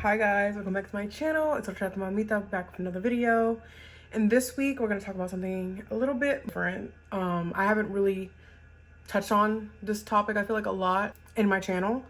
Hi guys, welcome back to my channel. It's Horchatamamita back with another video. And this week we're going to talk about something a little bit different. I haven't really touched on this topic, I feel like, a lot in my channel,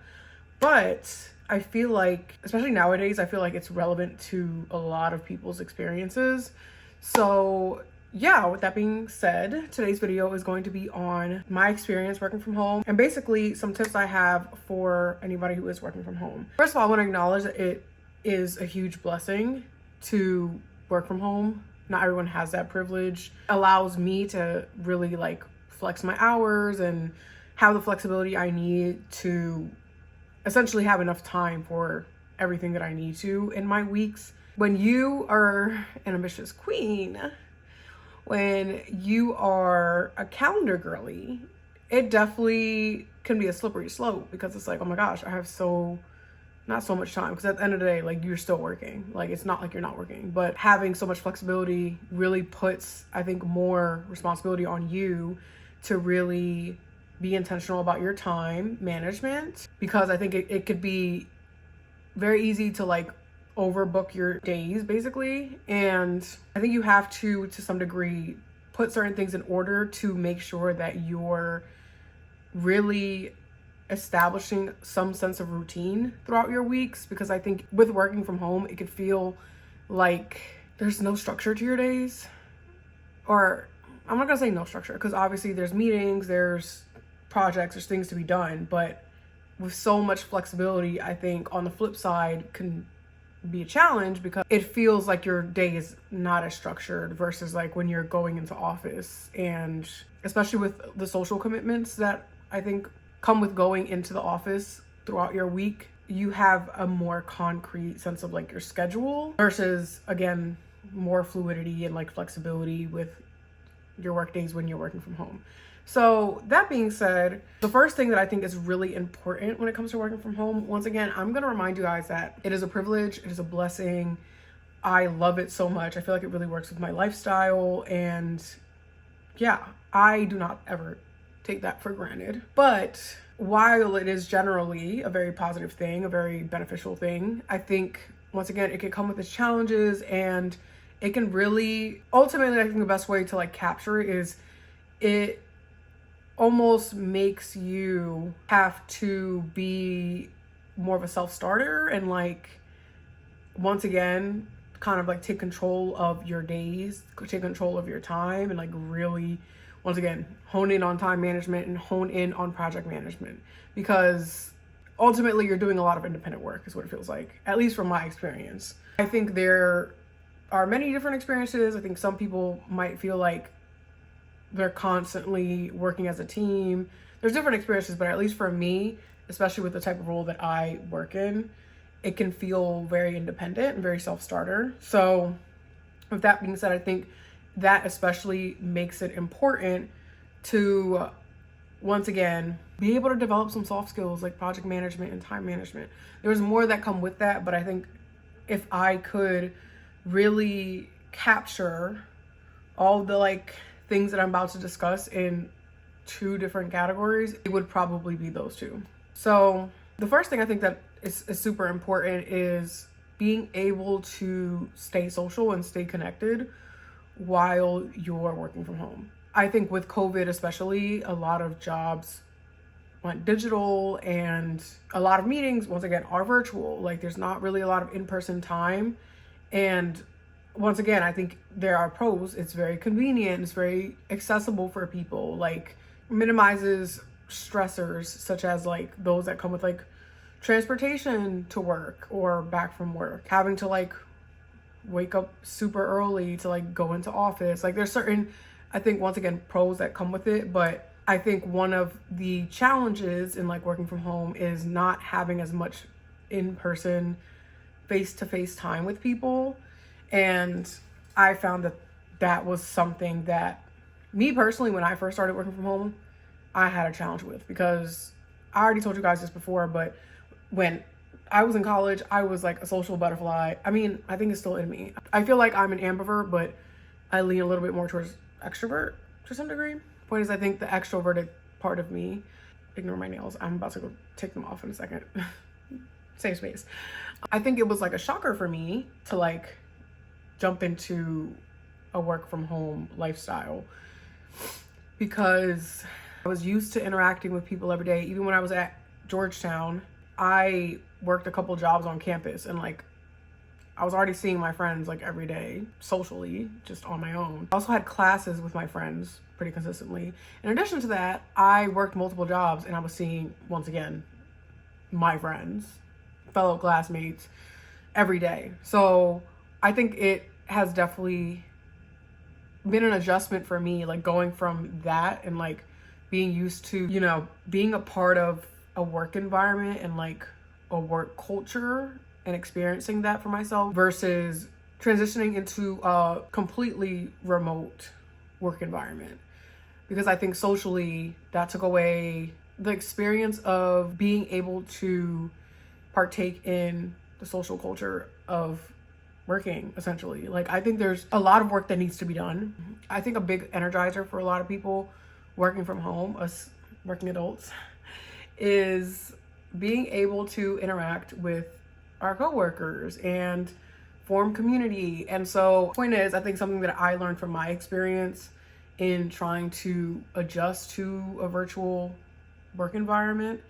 but I feel like, especially nowadays, I feel like it's relevant to a lot of people's experiences. So yeah, with that being said, today's video is going to be on my experience working from home and basically some tips I have for anybody who is working from home. First of all, I want to acknowledge that it is a huge blessing to work from home. Not everyone has that privilege. It allows me to really like flex my hours and have the flexibility I need to essentially have enough time for everything that I need to in my weeks. When you are an ambitious queen, when you are a calendar girly, it definitely can be a slippery slope because it's like, oh my gosh, I have not so much time, because at the end of the day, like, you're still working. Like, it's not like you're not working, but having so much flexibility really puts, I think, more responsibility on you to really be intentional about your time management, because I think it could be very easy to like overbook your days basically. And I think you have to some degree put certain things in order to make sure that you're really establishing some sense of routine throughout your weeks, because I think with working from home, it could feel like there's no structure to your days. Or I'm not gonna say no structure, because obviously there's meetings, there's projects, there's things to be done, but with so much flexibility, I think on the flip side can be a challenge, because it feels like your day is not as structured versus like when you're going into office, and especially with the social commitments that I think come with going into the office throughout your week, you have a more concrete sense of like your schedule versus, again, more fluidity and like flexibility with your work days when you're working from home. So that being said, the first thing that I think is really important when it comes to working from home, once again, I'm going to remind you guys that it is a privilege, it is a blessing. I love it so much. I feel like it really works with my lifestyle, and yeah, I do not ever take that for granted. But while it is generally a very positive thing, a very beneficial thing, I think, once again, it can come with its challenges, and it can really, ultimately, I think the best way to like capture it is it almost makes you have to be more of a self-starter and like, once again, kind of like take control of your days, take control of your time, and like really, once again, hone in on time management and hone in on project management, because ultimately you're doing a lot of independent work is what it feels like, at least from my experience. I think there are many different experiences. I think some people might feel like they're constantly working as a team. There's different experiences, but at least for me, especially with the type of role that I work in, it can feel very independent and very self-starter. So with that being said, I think that especially makes it important to, once again, be able to develop some soft skills like project management and time management. There's more that come with that, but I think if I could really capture all the like things that I'm about to discuss in two different categories, it would probably be those two. So the first thing I think that is super important is being able to stay social and stay connected while you're working from home. I think with COVID especially, a lot of jobs went digital, and a lot of meetings, once again, are virtual. Like, there's not really a lot of in-person time. And once again, I think there are pros. It's very convenient, it's very accessible for people, like minimizes stressors such as like those that come with like transportation to work or back from work, having to like wake up super early to like go into office. Like, there's certain, I think, once again, pros that come with it, but I think one of the challenges in like working from home is not having as much in-person, face-to-face time with people. And I found that that was something that me personally, when I first started working from home, I had a challenge with, because I already told you guys this before, but when I was in college, I was like a social butterfly. I mean, I think it's still in me. I feel like I'm an ambivert, but I lean a little bit more towards extrovert to some degree. Point is, I think the extroverted part of me, ignore my nails, I'm about to go take them off in a second. safe space. I think it was like a shocker for me to like jump into a work from home lifestyle, because I was used to interacting with people every day. Even when I was at Georgetown, I worked a couple jobs on campus, and like I was already seeing my friends like every day socially, just on my own. I also had classes with my friends pretty consistently. In addition to that, I worked multiple jobs, and I was seeing, once again, my friends, fellow classmates every day. So I think it has definitely been an adjustment for me, like going from that and like being used to, you know, being a part of a work environment and like a work culture and experiencing that for myself versus transitioning into a completely remote work environment. Because I think socially that took away the experience of being able to partake in the social culture of working, essentially. Like, I think there's a lot of work that needs to be done. I think a big energizer for a lot of people working from home, us working adults, is being able to interact with our coworkers and form community. And so point is, I think something that I learned from my experience in trying to adjust to a virtual work environment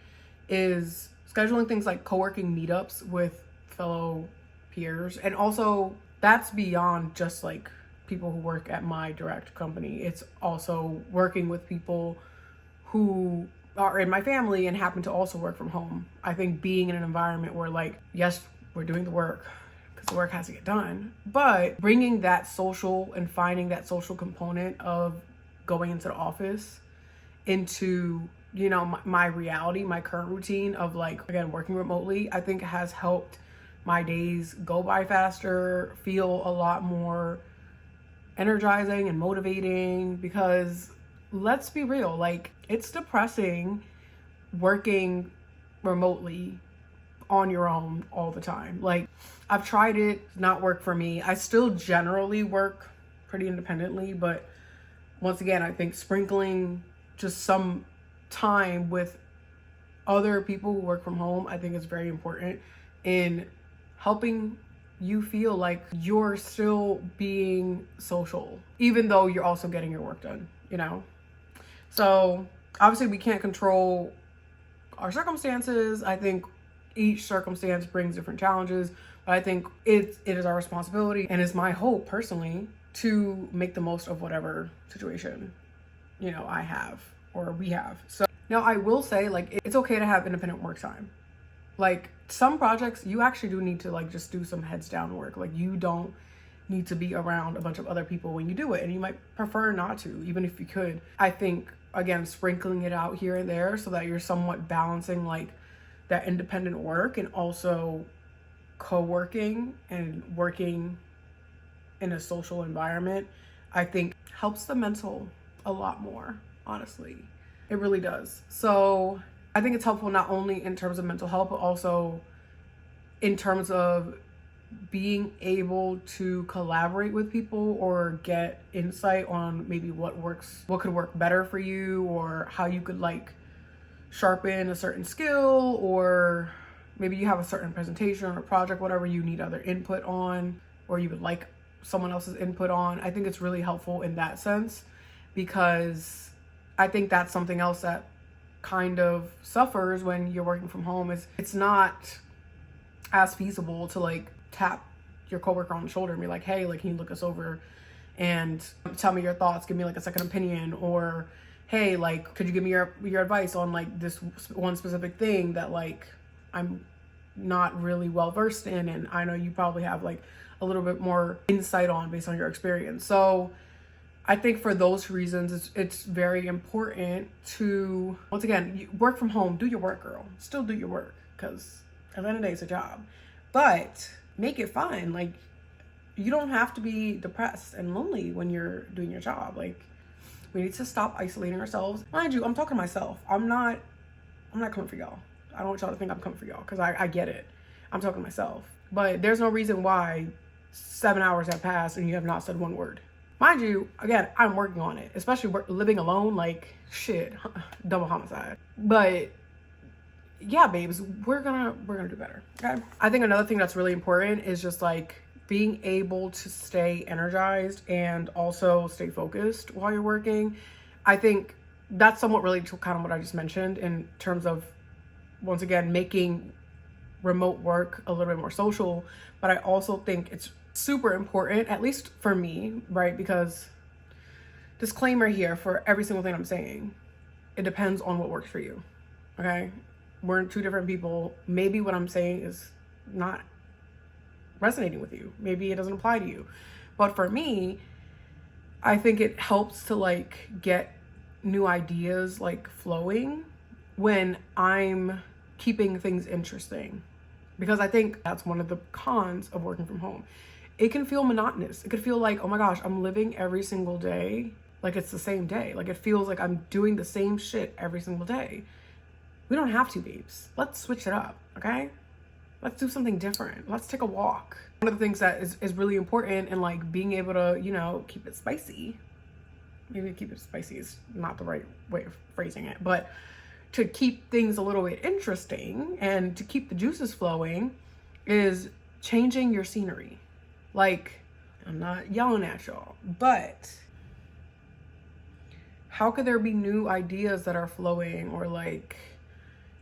is scheduling things like co-working meetups with fellow peers. And also that's beyond just like people who work at my direct company. It's also working with people who are in my family and happen to also work from home. I think being in an environment where like, yes, we're doing the work because the work has to get done, but bringing that social and finding that social component of going into the office into, you know, my reality, my current routine of like, again, working remotely, I think has helped my days go by faster, feel a lot more energizing and motivating. Because let's be real, like, it's depressing working remotely on your own all the time. Like, I've tried it, not work for me. I still generally work pretty independently, but once again, I think sprinkling just some time with other people who work from home, I think is very important in helping you feel like you're still being social, even though you're also getting your work done, you know? So obviously we can't control our circumstances. I think each circumstance brings different challenges, but I think it is our responsibility, and it's my hope personally to make the most of whatever situation, you know, I have or we have. So now I will say, like, it's okay to have independent work time. Like, some projects you actually do need to like just do some heads down work. Like, you don't need to be around a bunch of other people when you do it, and you might prefer not to, even if you could. I think, again, sprinkling it out here and there so that you're somewhat balancing like that independent work and also co-working and working in a social environment, I think helps the mental a lot more, honestly. It really does. So I think it's helpful not only in terms of mental health, but also in terms of being able to collaborate with people or get insight on maybe what could work better for you, or how you could like sharpen a certain skill, or maybe you have a certain presentation or project, whatever you need other input on, or you would like someone else's input on. I think it's really helpful in that sense, because I think that's something else that kind of suffers when you're working from home, is it's not as feasible to like tap your coworker on the shoulder and be like, hey, like, can you look us over and tell me your thoughts, give me like a second opinion, or hey, like, could you give me your advice on like this one specific thing that like I'm not really well versed in, and I know you probably have like a little bit more insight on based on your experience. So I think for those reasons, it's very important to, once again, you work from home, do your work, girl. Still do your work, because at the end of the day, it's a job. But make it fun. Like, you don't have to be depressed and lonely when you're doing your job. Like, we need to stop isolating ourselves. Mind you, I'm talking to myself. I'm not coming for y'all. I don't want y'all to think I'm coming for y'all, because I get it. I'm talking to myself. But there's no reason why 7 hours have passed and you have not said one word. Mind you, again, I'm working on it, especially living alone, like, shit, double homicide. But yeah, babes, we're gonna do better. Okay. I think another thing that's really important is just like being able to stay energized and also stay focused while you're working. I think that's somewhat related to kind of what I just mentioned in terms of, once again, making remote work a little bit more social. But I also think it's super important, at least for me, right? Because disclaimer here for every single thing I'm saying, it depends on what works for you. Okay. We're two different people. Maybe what I'm saying is not resonating with you. Maybe it doesn't apply to you. But for me, I think it helps to like get new ideas like flowing when I'm keeping things interesting. Because I think that's one of the cons of working from home. It can feel monotonous. It could feel like, oh my gosh, I'm living every single day like it's the same day. Like it feels like I'm doing the same shit every single day. We don't have to, babes. Let's switch it up, okay? Let's do something different. Let's take a walk. One of the things that is really important in like being able to, you know, keep it spicy. Maybe keep it spicy is not the right way of phrasing it, but to keep things a little bit interesting and to keep the juices flowing is changing your scenery. Like, I'm not yelling at y'all, but how could there be new ideas that are flowing? Or like,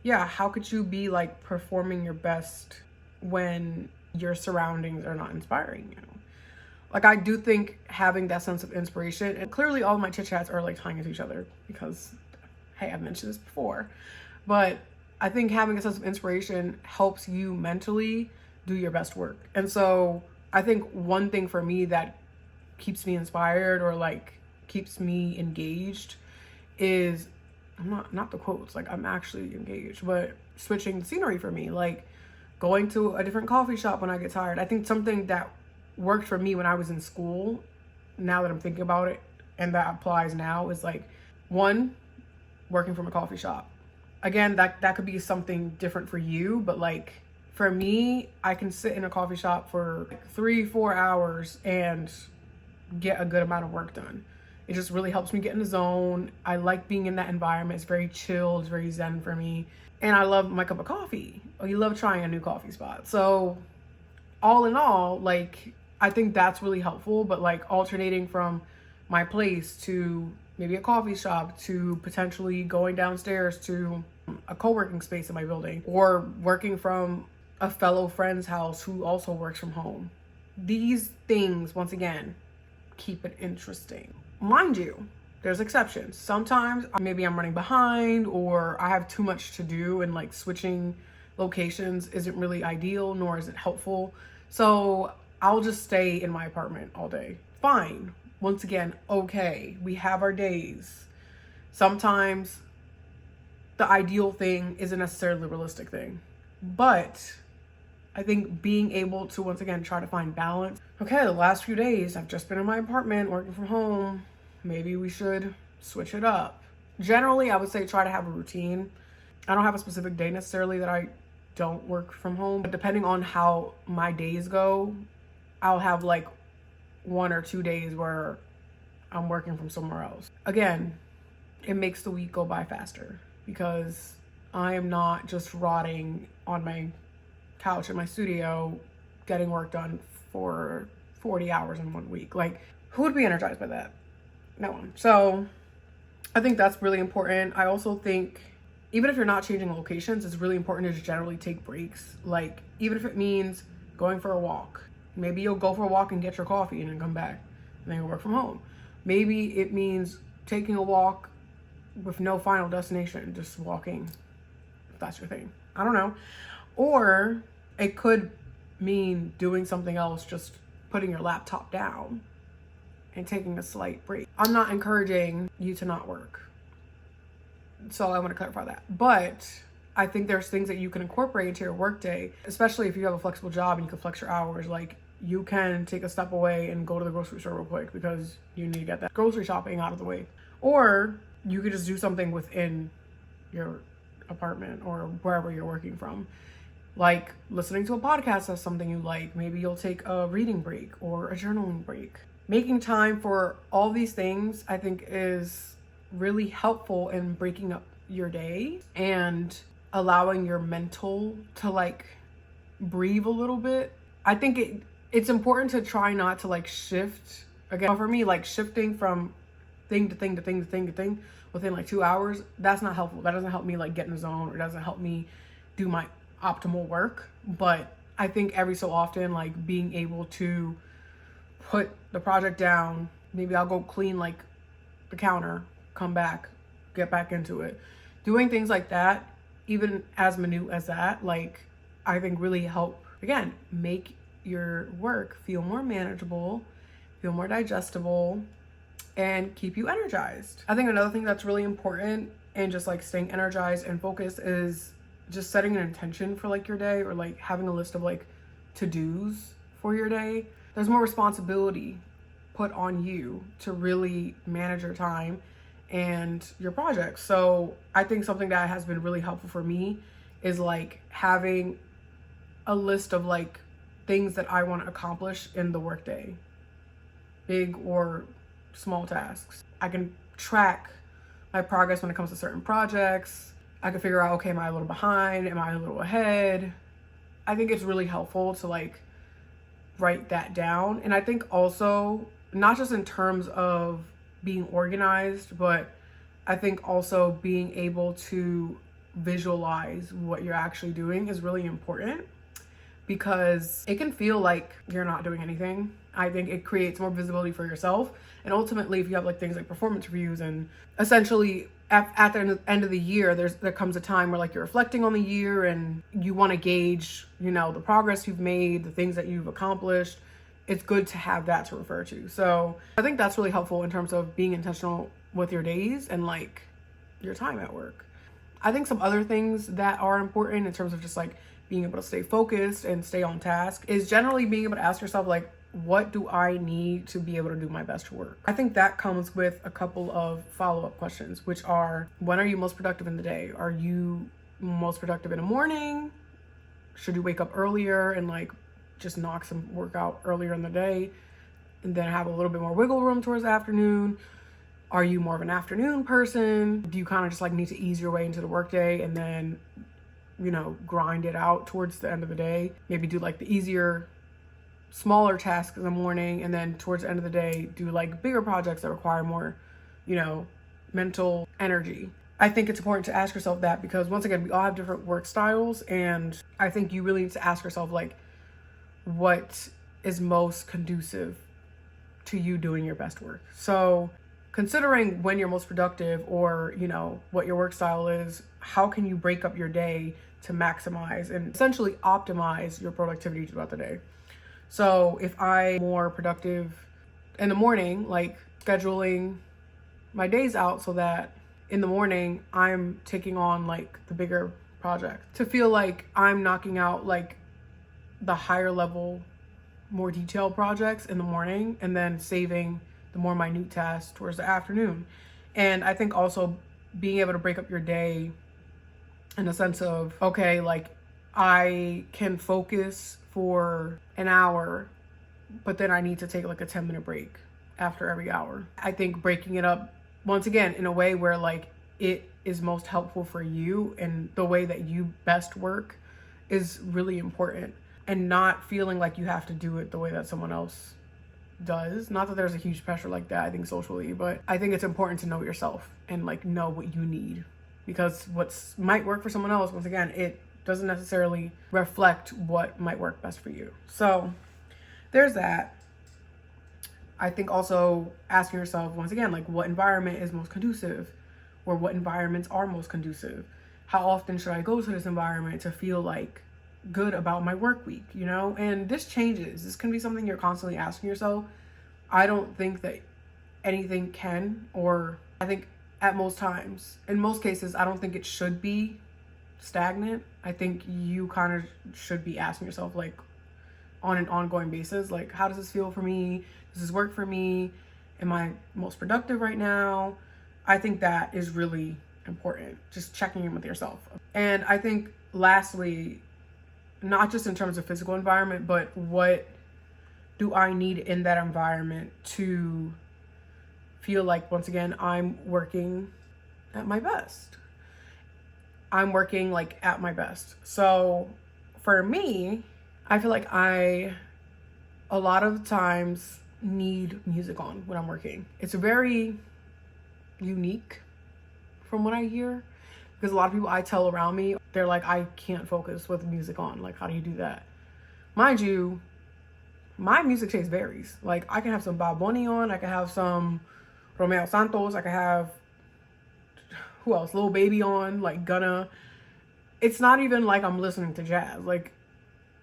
yeah, how could you be like performing your best when your surroundings are not inspiring you? Like, I do think having that sense of inspiration, and clearly all of my chit chats are like tying into each other because, hey, I've mentioned this before, but I think having a sense of inspiration helps you mentally do your best work. And so I think one thing for me that keeps me inspired or like keeps me engaged is, I'm not the quotes, like I'm actually engaged, but switching the scenery for me, like going to a different coffee shop when I get tired. I think something that worked for me when I was in school, now that I'm thinking about it, and that applies now, is like, one, working from a coffee shop. Again, that could be something different for you, but like for me, I can sit in a coffee shop for like 3-4 hours and get a good amount of work done. It just really helps me get in the zone. I like being in that environment. It's very chill, it's very zen for me. And I love my cup of coffee. Oh, you love trying a new coffee spot. So all in all, like, I think that's really helpful. But like alternating from my place to maybe a coffee shop to potentially going downstairs to a co-working space in my building, or working from a fellow friend's house who also works from home. These things, once again, keep it interesting. Mind you, there's exceptions. Sometimes maybe I'm running behind or I have too much to do, and like switching locations isn't really ideal, nor is it helpful. So I'll just stay in my apartment all day. Fine. Once again, okay, we have our days. Sometimes the ideal thing isn't necessarily the realistic thing, but I think being able to, once again, try to find balance. Okay, the last few days I've just been in my apartment working from home. Maybe we should switch it up. Generally, I would say try to have a routine. I don't have a specific day necessarily that I don't work from home, but depending on how my days go, I'll have like 1 or 2 days where I'm working from somewhere else. Again, it makes the week go by faster because I am not just rotting on my couch in my studio getting work done for 40 hours in 1 week. Like, who would be energized by that? No one. So I think that's really important. I also think even if you're not changing locations, it's really important to just generally take breaks. Like, even if it means going for a walk, maybe you'll go for a walk and get your coffee and then come back and then you'll work from home. Maybe it means taking a walk with no final destination, just walking, if that's your thing. I don't know. Or it could mean doing something else, just putting your laptop down and taking a slight break. I'm not encouraging you to not work, so I want to clarify that. But I think there's things that you can incorporate into your workday, especially if you have a flexible job and you can flex your hours. Like, you can take a step away and go to the grocery store real quick because you need to get that grocery shopping out of the way. Or you could just do something within your apartment or wherever you're working from. Like listening to a podcast that's something you like. Maybe you'll take a reading break or a journaling break. Making time for all these things, I think, is really helpful in breaking up your day and allowing your mental to like breathe a little bit. I think it's important to try not to like shift. Again, for me, like shifting from thing to thing to thing to thing to thing within like 2 hours, that's not helpful. That doesn't help me like get in the zone, or doesn't help me do my optimal work. But I think every so often, like being able to put the project down, maybe I'll go clean like the counter, come back, get back into it. Doing things like that, even as minute as that, like I think really help, again, make your work feel more manageable, feel more digestible, and keep you energized. I think another thing that's really important in just like staying energized and focused is just setting an intention for like your day, or like having a list of like to-dos for your day. There's more responsibility put on you to really manage your time and your projects. So I think something that has been really helpful for me is like having a list of like things that I want to accomplish in the workday, big or small tasks. I can track my progress when it comes to certain projects. I can figure out, okay, am I a little behind? Am I a little ahead? I think it's really helpful to like write that down. And I think also, not just in terms of being organized, but I think also being able to visualize what you're actually doing is really important, because it can feel like you're not doing anything. I think it creates more visibility for yourself. And ultimately, if you have like things like performance reviews, and essentially at the end of the year, there comes a time where like you're reflecting on the year and you want to gauge, you know, the progress you've made, the things that you've accomplished. It's good to have that to refer to. So I think that's really helpful in terms of being intentional with your days and like your time at work. I think some other things that are important in terms of just like being able to stay focused and stay on task is generally being able to ask yourself, like, what do I need to be able to do my best work? I think that comes with a couple of follow-up questions, which are, when are you most productive in the day? Are you most productive in the morning? Should you wake up earlier and like just knock some work out earlier in the day and then have a little bit more wiggle room towards the afternoon? Are you more of an afternoon person? Do you kind of just like need to ease your way into the workday and then, you know, grind it out towards the end of the day? Maybe do like the easier, smaller tasks in the morning, and then towards the end of the day do like bigger projects that require more, you know, mental energy. I think it's important to ask yourself that, because once again, we all have different work styles, and I think you really need to ask yourself like, what is most conducive to you doing your best work? So considering when you're most productive, or, you know, what your work style is, how can you break up your day to maximize and essentially optimize your productivity throughout the day? So if I'm more productive in the morning, like scheduling my days out so that in the morning I'm taking on like the bigger project, to feel like I'm knocking out like the higher level, more detailed projects in the morning, and then saving the more minute tasks towards the afternoon. And I think also being able to break up your day in a sense of, okay, like I can focus for an hour, but then I need to take like a 10-minute break after every hour. I think breaking it up, once again, in a way where like it is most helpful for you and the way that you best work is really important, and not feeling like you have to do it the way that someone else does. Not that there's a huge pressure like that, I think, socially, but I think it's important to know yourself and like know what you need, because what might work for someone else, once again, it doesn't necessarily reflect what might work best for you. So there's that. I think also asking yourself, once again, like what environment is most conducive, or what environments are most conducive? How often should I go to this environment to feel like good about my work week, you know? And this changes. This can be something you're constantly asking yourself. I don't think that anything can, or I think at most times, in most cases, I don't think it should be stagnant. I think you kind of should be asking yourself, like, on an ongoing basis, like, how does this feel for me? Does this work for me? Am I most productive right now? I think that is really important, just checking in with yourself. And I think lastly, not just in terms of physical environment, but what do I need in that environment to feel like, once again, I'm working at my best? I'm working like at my best. So for me, I feel like I a lot of times need music on when I'm working. It's very unique from what I hear, because a lot of people I tell around me, they're like, I can't focus with music on. Like, how do you do that? Mind you, my music taste varies. Like, I can have some Bad Bunny on, I can have some Romeo Santos, I can have, who else? Lil Baby on, like Gunna. It's not even like I'm listening to jazz. Like,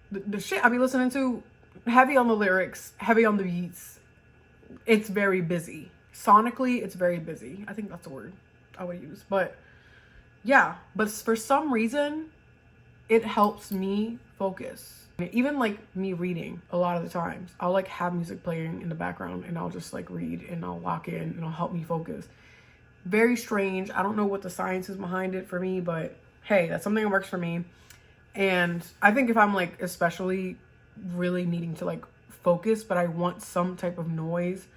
the shit I be listening to, heavy on the lyrics, heavy on the beats. It's very busy. Sonically, it's very busy. I think that's the word I would use. But yeah, but for some reason, it helps me focus. Even like me reading, a lot of the times, I'll like have music playing in the background and I'll just like read and I'll lock in and it'll help me focus. Very strange. I don't know what the science is behind it for me, but hey, that's something that works for me. And I think if I'm like especially really needing to like focus, but I want some type of noise,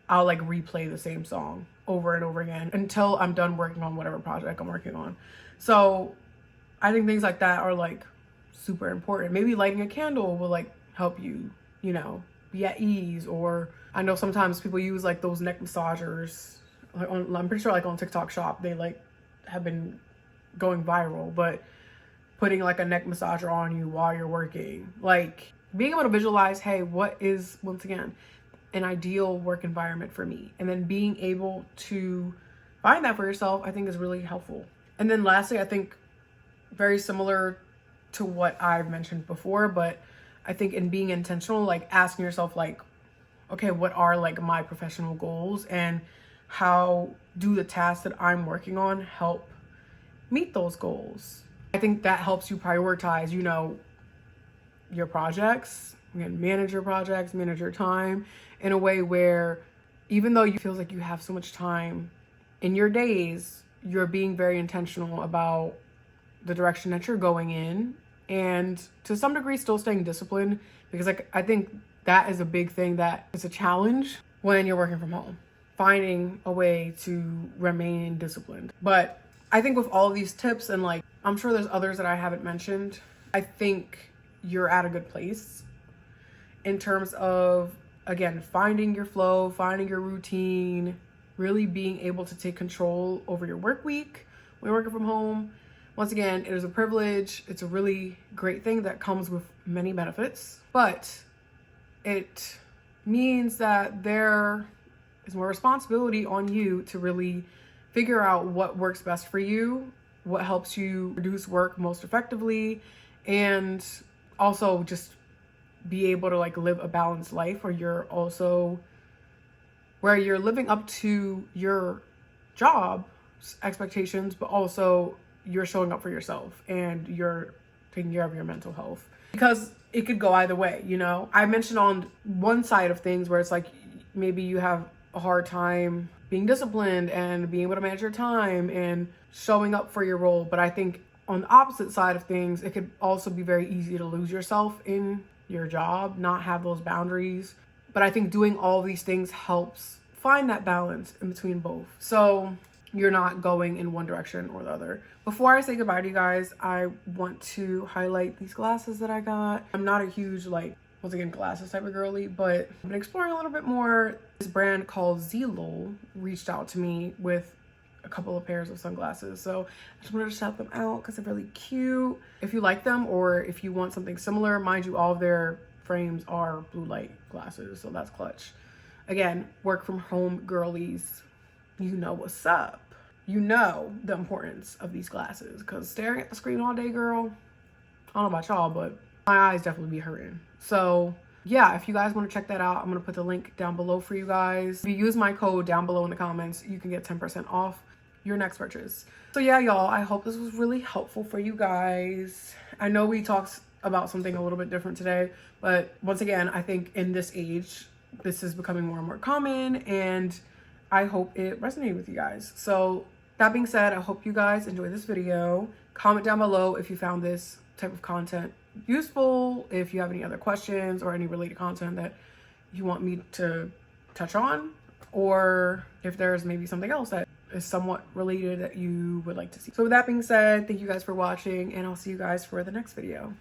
I'll like replay the same song over and over again until I'm done working on whatever project I'm working on. So I think things like that are like super important. Maybe lighting a candle will like help you, you know, be at ease. Or I know sometimes people use like those neck massagers. Like I'm pretty sure like on TikTok shop, they like have been going viral, but putting like a neck massager on you while you're working, like being able to visualize, hey, what is, once again, an ideal work environment for me? And then being able to find that for yourself, I think is really helpful. And then lastly, I think very similar to what I've mentioned before, but I think in being intentional, like asking yourself like, okay, what are like my professional goals and how do the tasks that I'm working on help meet those goals? I think that helps you prioritize, you know, your projects, again, manage your projects, manage your time in a way where even though you feel like you have so much time in your days, you're being very intentional about the direction that you're going in, and to some degree still staying disciplined, because like I think that is a big thing that is a challenge when you're working from home, finding a way to remain disciplined. But I think with all of these tips, and like I'm sure there's others that I haven't mentioned, I think you're at a good place in terms of, again, finding your flow, finding your routine, really being able to take control over your work week when you're working from home. Once again, it is a privilege. It's a really great thing that comes with many benefits, but it means that there is more responsibility on you to really figure out what works best for you, what helps you reduce work most effectively, and also just be able to like live a balanced life where you're living up to your job expectations, but also you're showing up for yourself and you're taking care of your mental health, because it could go either way. You know, I mentioned on one side of things where it's like maybe you have a hard time being disciplined and being able to manage your time and showing up for your role, but I think on the opposite side of things, it could also be very easy to lose yourself in your job, not have those boundaries. But I think doing all these things helps find that balance in between both, so you're not going in one direction or the other. Before I say goodbye to you guys, I want to highlight these glasses that I got. I'm not a huge, like, once again, glasses type of girly, but I've been exploring a little bit more. This brand called Zelo reached out to me with a couple of pairs of sunglasses, so I just wanted to shout them out because they're really cute. If you like them, or if you want something similar, mind you, all of their frames are blue light glasses, so that's clutch. Again, work from home girlies, you know what's up. You know the importance of these glasses, because staring at the screen all day, girl, I don't know about y'all, but my eyes definitely be hurting. So yeah, if you guys want to check that out, I'm going to put the link down below for you guys. If you use my code down below in the comments, you can get 10% off your next purchase. So yeah, y'all, I hope this was really helpful for you guys. I know we talked about something a little bit different today, but once again, I think in this age, this is becoming more and more common, and I hope it resonated with you guys. So that being said, I hope you guys enjoy this video. Comment down below if you found this type of content useful, if you have any other questions or any related content that you want me to touch on, or if there's maybe something else that is somewhat related that you would like to see. So with that being said, thank you guys for watching, and I'll see you guys for the next video.